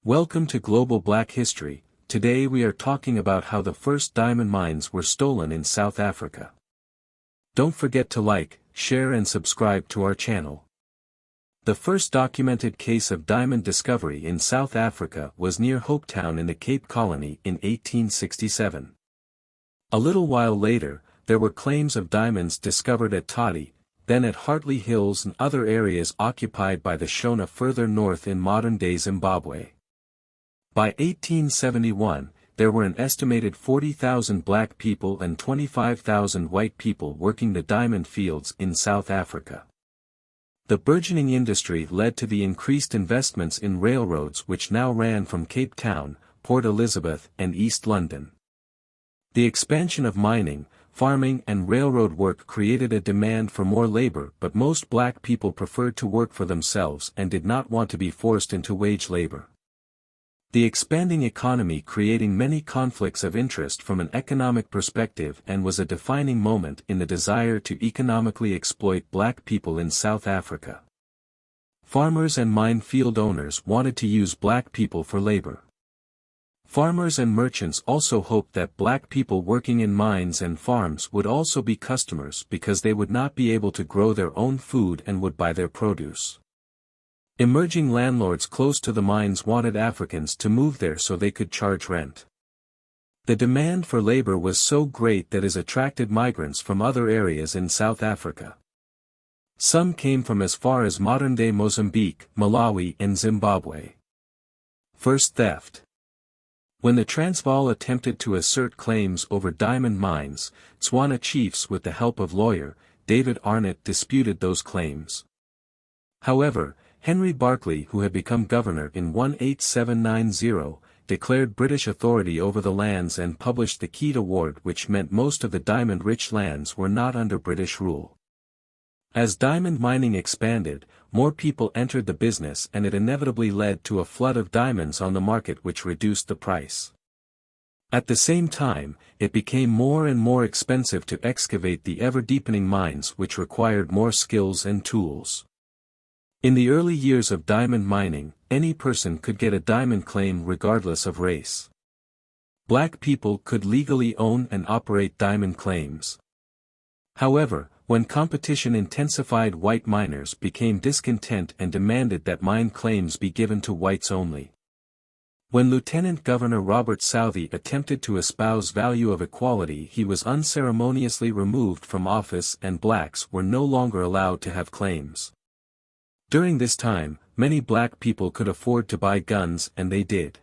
Welcome to Global Black History. Today we are talking about how the first diamond mines were stolen in South Africa. Don't forget to like, share and subscribe to our channel. The first documented case of diamond discovery in South Africa was near Hopetown in the Cape Colony in 1867. A little while later, there were claims of diamonds discovered at Toddy, then at Hartley Hills and other areas occupied by the Shona further north in modern-day Zimbabwe. By 1871, there were an estimated 40,000 black people and 25,000 white people working the diamond fields in South Africa. The burgeoning industry led to the increased investments in railroads which now ran from Cape Town, Port Elizabeth and East London. The expansion of mining, farming and railroad work created a demand for more labor, but most black people preferred to work for themselves and did not want to be forced into wage labor. The expanding economy creating many conflicts of interest from an economic perspective and was a defining moment in the desire to economically exploit black people in South Africa. Farmers and mine field owners wanted to use black people for labor. Farmers and merchants also hoped that black people working in mines and farms would also be customers because they would not be able to grow their own food and would buy their produce. Emerging landlords close to the mines wanted Africans to move there so they could charge rent. The demand for labor was so great that it attracted migrants from other areas in South Africa. Some came from as far as modern-day Mozambique, Malawi and Zimbabwe. First theft. When the Transvaal attempted to assert claims over diamond mines, Tswana chiefs with the help of lawyer, David Arnott disputed those claims. However, Henry Berkeley, who had become governor in 18790, declared British authority over the lands and published the Keat Award, which meant most of the diamond-rich lands were not under British rule. As diamond mining expanded, more people entered the business and it inevitably led to a flood of diamonds on the market which reduced the price. At the same time, it became more and more expensive to excavate the ever-deepening mines which required more skills and tools. In the early years of diamond mining, any person could get a diamond claim regardless of race. Black people could legally own and operate diamond claims. However, when competition intensified, white miners became discontent and demanded that mine claims be given to whites only. When Lieutenant Governor Robert Southey attempted to espouse value of equality, he was unceremoniously removed from office and blacks were no longer allowed to have claims. During this time, many black people could afford to buy guns and they did.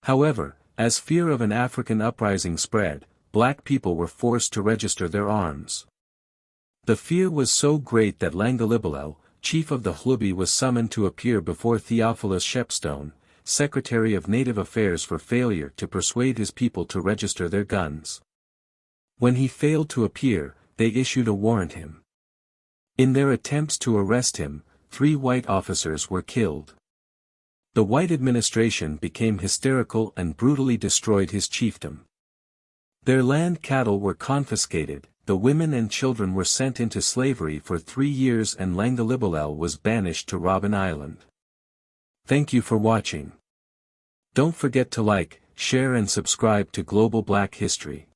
However, as fear of an African uprising spread, black people were forced to register their arms. The fear was so great that Langalibalele, chief of the Hlubi, was summoned to appear before Theophilus Shepstone, Secretary of Native Affairs, for failure to persuade his people to register their guns. When he failed to appear, they issued a warrant him. In their attempts to arrest him, 3 white officers were killed. The white administration became hysterical and brutally destroyed his chiefdom. Their land cattle were confiscated, the women and children were sent into slavery for 3 years and Langalibalele was banished to Robben Island. Thank you for watching. Don't forget to like, share and subscribe to Global Black History.